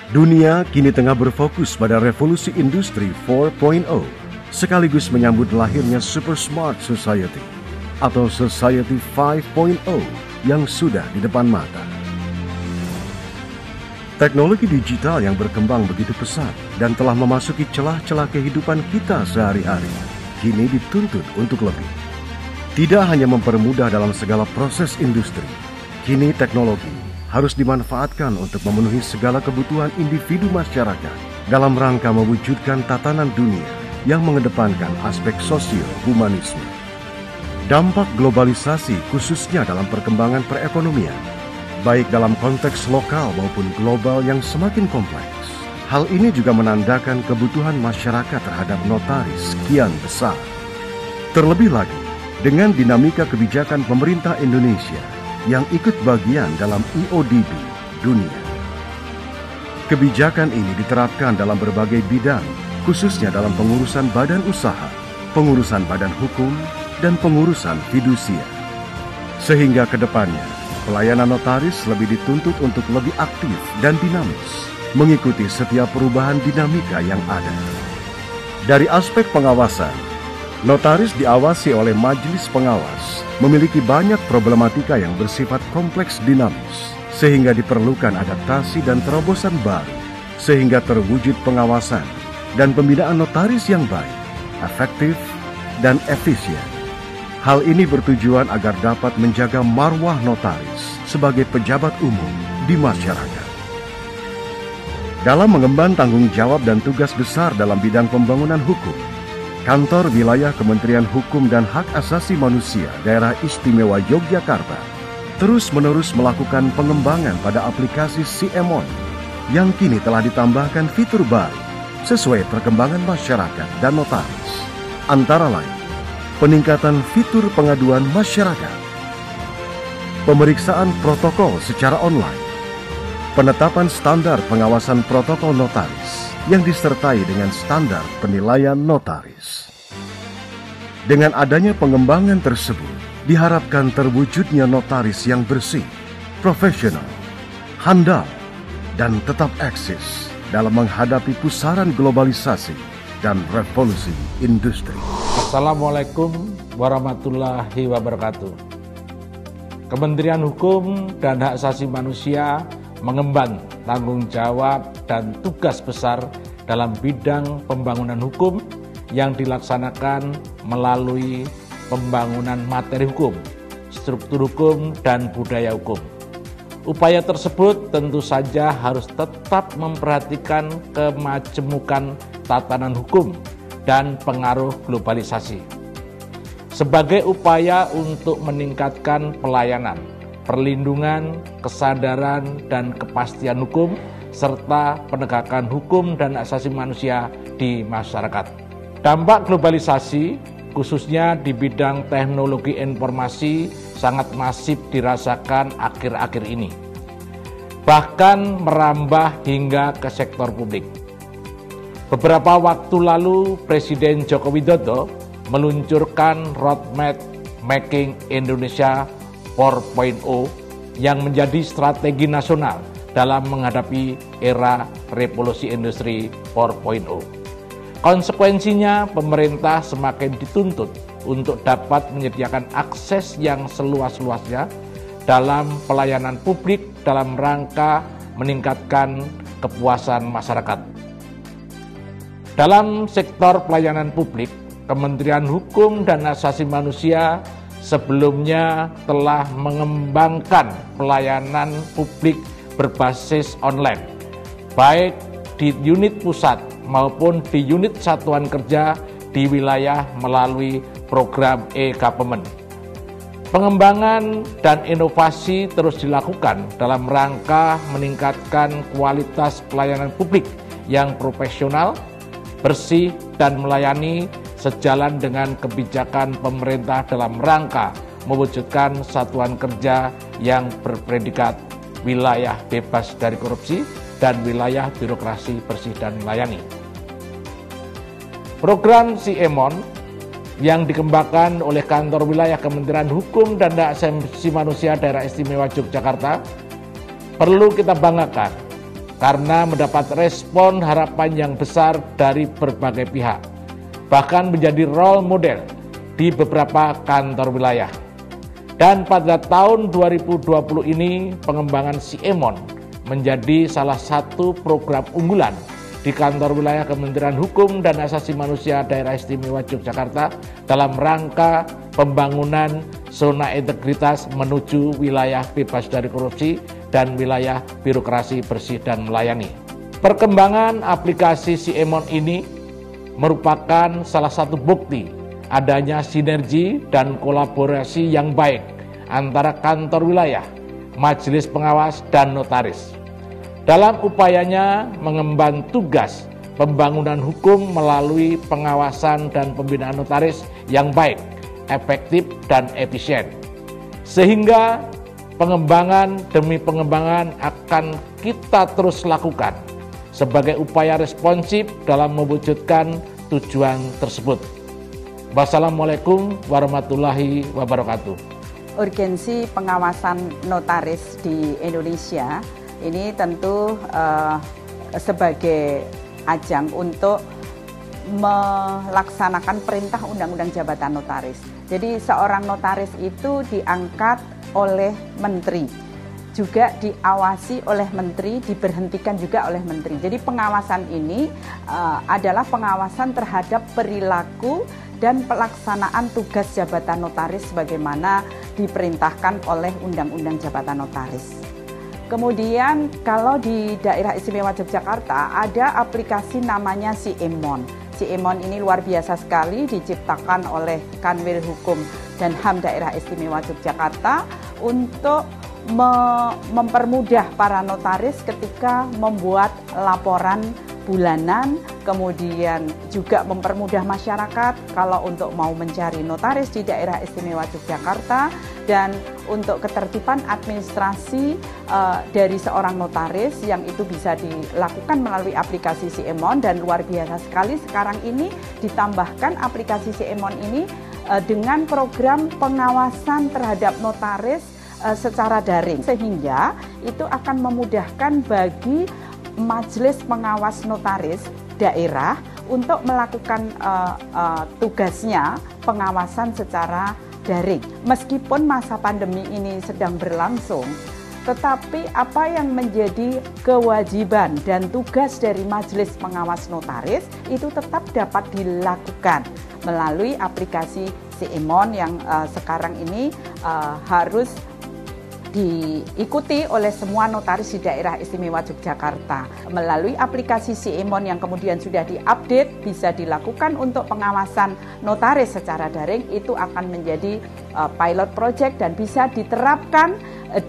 Dunia kini tengah berfokus pada revolusi industri 4.0, sekaligus menyambut lahirnya Super Smart Society atau Society 5.0 yang sudah di depan mata. Teknologi digital yang berkembang begitu pesat dan telah memasuki celah-celah kehidupan kita sehari-hari, kini dituntut untuk lebih. Tidak hanya mempermudah dalam segala proses industri, kini teknologi harus dimanfaatkan untuk memenuhi segala kebutuhan individu masyarakat dalam rangka mewujudkan tatanan dunia yang mengedepankan aspek sosio-humanisme. Dampak globalisasi khususnya dalam perkembangan perekonomian, baik dalam konteks lokal maupun global yang semakin kompleks. Hal ini juga menandakan kebutuhan masyarakat terhadap notaris kian besar. Terlebih lagi, dengan dinamika kebijakan pemerintah Indonesia yang ikut bagian dalam IODB dunia. Kebijakan ini diterapkan dalam berbagai bidang, khususnya dalam pengurusan badan usaha, pengurusan badan hukum, dan pengurusan fidusia. Sehingga ke depannya, pelayanan notaris lebih dituntut untuk lebih aktif dan dinamis, mengikuti setiap perubahan dinamika yang ada. Dari aspek pengawasan, notaris diawasi oleh majelis pengawas, memiliki banyak problematika yang bersifat kompleks dinamis, sehingga diperlukan adaptasi dan terobosan baru, sehingga terwujud pengawasan dan pembinaan notaris yang baik, efektif, dan efisien. Hal ini bertujuan agar dapat menjaga marwah notaris sebagai pejabat umum di masyarakat. Dalam mengemban tanggung jawab dan tugas besar dalam bidang pembangunan hukum, Kantor Wilayah Kementerian Hukum dan Hak Asasi Manusia Daerah Istimewa Yogyakarta terus-menerus melakukan pengembangan pada aplikasi CMON yang kini telah ditambahkan fitur baru sesuai perkembangan masyarakat dan notaris. Antara lain, peningkatan fitur pengaduan masyarakat, pemeriksaan protokol secara online, penetapan standar pengawasan protokol notaris yang disertai dengan standar penilaian notaris. Dengan adanya pengembangan tersebut, diharapkan terwujudnya notaris yang bersih, profesional, handal, dan tetap eksis dalam menghadapi pusaran globalisasi dan revolusi industri. Assalamualaikum warahmatullahi wabarakatuh. Kementerian Hukum dan Hak Asasi Manusia mengemban tanggung jawab dan tugas besar dalam bidang pembangunan hukum yang dilaksanakan melalui pembangunan materi hukum, struktur hukum, dan budaya hukum. Upaya tersebut tentu saja harus tetap memperhatikan kemajemukan tatanan hukum dan pengaruh globalisasi. Sebagai upaya untuk meningkatkan pelayanan, perlindungan, kesadaran, dan kepastian hukum, serta penegakan hukum dan hak asasi manusia di masyarakat. Dampak globalisasi, khususnya di bidang teknologi informasi, sangat masif dirasakan akhir-akhir ini. Bahkan merambah hingga ke sektor publik. Beberapa waktu lalu, Presiden Joko Widodo meluncurkan Roadmap Making Indonesia 4.0 yang menjadi strategi nasional dalam menghadapi era revolusi industri 4.0. Konsekuensinya, pemerintah semakin dituntut untuk dapat menyediakan akses yang seluas-luasnya dalam pelayanan publik dalam rangka meningkatkan kepuasan masyarakat. Dalam sektor pelayanan publik, Kementerian Hukum dan Hak Asasi Manusia sebelumnya telah mengembangkan pelayanan publik berbasis online, baik di unit pusat maupun di unit satuan kerja di wilayah melalui program e-government. Pengembangan dan inovasi terus dilakukan dalam rangka meningkatkan kualitas pelayanan publik yang profesional, bersih, dan melayani sejalan dengan kebijakan pemerintah dalam rangka mewujudkan satuan kerja yang berpredikat wilayah bebas dari korupsi dan wilayah birokrasi bersih dan melayani. Program CMON yang dikembangkan oleh Kantor Wilayah Kementerian Hukum dan Hak Asasi Manusia Daerah Istimewa Yogyakarta perlu kita banggakan karena mendapat respon harapan yang besar dari berbagai pihak, bahkan menjadi role model di beberapa kantor wilayah. Dan pada tahun 2020 ini, pengembangan SIEMON menjadi salah satu program unggulan di kantor wilayah Kementerian Hukum dan Asasi Manusia Daerah Istimewa Yogyakarta dalam rangka pembangunan zona integritas menuju wilayah bebas dari korupsi dan wilayah birokrasi bersih dan melayani. Perkembangan aplikasi SIEMON ini merupakan salah satu bukti adanya sinergi dan kolaborasi yang baik antara kantor wilayah, majelis pengawas, dan notaris dalam upayanya mengemban tugas pembangunan hukum melalui pengawasan dan pembinaan notaris yang baik, efektif, dan efisien. Sehingga pengembangan demi pengembangan akan kita terus lakukan sebagai upaya responsif dalam mewujudkan tujuan tersebut. Wassalamualaikum warahmatullahi wabarakatuh. Urgensi pengawasan notaris di Indonesia ini tentu sebagai ajang untuk melaksanakan perintah Undang-Undang Jabatan Notaris. Jadi seorang notaris itu diangkat oleh menteri, juga diawasi oleh menteri, diberhentikan juga oleh menteri. Jadi pengawasan ini adalah pengawasan terhadap perilaku dan pelaksanaan tugas jabatan notaris sebagaimana diperintahkan oleh Undang-Undang Jabatan Notaris. Kemudian kalau di Daerah Istimewa Yogyakarta ada aplikasi namanya SIEMON. SIEMON ini luar biasa sekali, diciptakan oleh Kanwil Hukum dan HAM Daerah Istimewa Yogyakarta untuk mempermudah para notaris ketika membuat laporan bulanan, kemudian juga mempermudah masyarakat kalau untuk mau mencari notaris di Daerah Istimewa Yogyakarta, dan untuk ketertiban administrasi dari seorang notaris yang itu bisa dilakukan melalui aplikasi SIEMON. Dan luar biasa sekali sekarang ini ditambahkan aplikasi SIEMON ini dengan program pengawasan terhadap notaris secara daring, sehingga itu akan memudahkan bagi Majelis Pengawas Notaris daerah untuk melakukan tugasnya pengawasan secara daring. Meskipun masa pandemi ini sedang berlangsung, tetapi apa yang menjadi kewajiban dan tugas dari Majelis Pengawas Notaris itu tetap dapat dilakukan melalui aplikasi SIEMON yang sekarang ini harus diikuti oleh semua notaris di Daerah Istimewa Yogyakarta. Melalui aplikasi SIEMON yang kemudian sudah diupdate, bisa dilakukan untuk pengawasan notaris secara daring, itu akan menjadi pilot project dan bisa diterapkan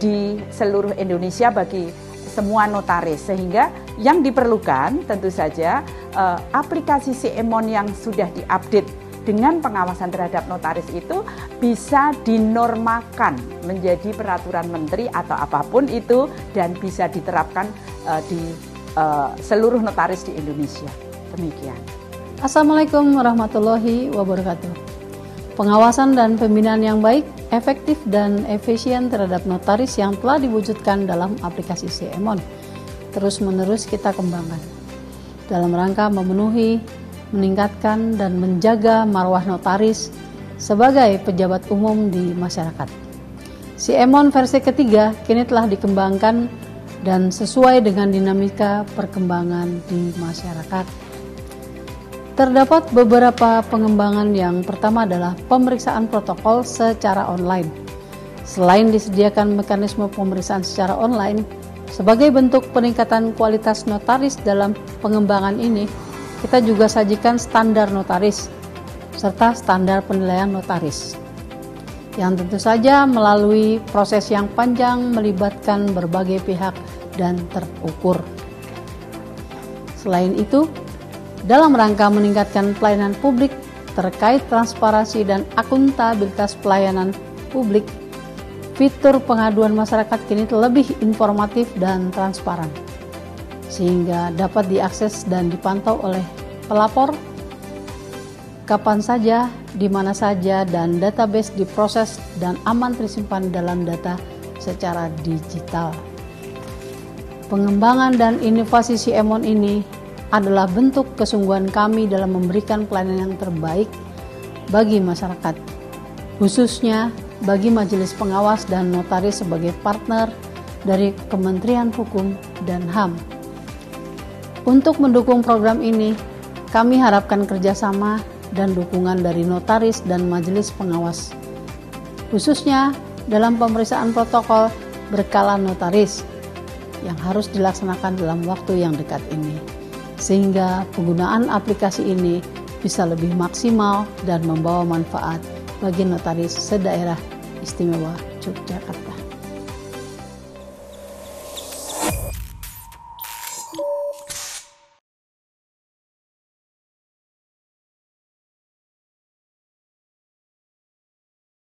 di seluruh Indonesia bagi semua notaris. Sehingga yang diperlukan tentu saja aplikasi SIEMON yang sudah diupdate dengan pengawasan terhadap notaris itu bisa dinormakan menjadi peraturan menteri atau apapun itu, dan bisa diterapkan di seluruh notaris di Indonesia. Demikian. Assalamualaikum warahmatullahi wabarakatuh. Pengawasan dan pembinaan yang baik, efektif dan efisien terhadap notaris yang telah diwujudkan dalam aplikasi SIEMON terus-menerus kita kembangkan dalam rangka memenuhi, meningkatkan dan menjaga marwah notaris sebagai pejabat umum di masyarakat. SIEMON versi ketiga kini telah dikembangkan dan sesuai dengan dinamika perkembangan di masyarakat. Terdapat beberapa pengembangan. Yang pertama adalah pemeriksaan protokol secara online. Selain disediakan mekanisme pemeriksaan secara online, sebagai bentuk peningkatan kualitas notaris dalam pengembangan ini, kita juga sajikan standar notaris serta standar penilaian notaris yang tentu saja melalui proses yang panjang melibatkan berbagai pihak dan terukur. Selain itu, dalam rangka meningkatkan pelayanan publik terkait transparansi dan akuntabilitas pelayanan publik, fitur pengaduan masyarakat kini lebih informatif dan transparan, sehingga dapat diakses dan dipantau oleh pelapor kapan saja, di mana saja, dan database diproses dan aman tersimpan dalam data secara digital. Pengembangan dan inovasi CMON ini adalah bentuk kesungguhan kami dalam memberikan pelayanan yang terbaik bagi masyarakat, khususnya bagi Majelis Pengawas dan Notaris sebagai partner dari Kementerian Hukum dan HAM. Untuk mendukung program ini, kami harapkan kerjasama dan dukungan dari notaris dan Majelis Pengawas, khususnya dalam pemeriksaan protokol berkala notaris yang harus dilaksanakan dalam waktu yang dekat ini, sehingga penggunaan aplikasi ini bisa lebih maksimal dan membawa manfaat bagi notaris se-Daerah Istimewa Yogyakarta.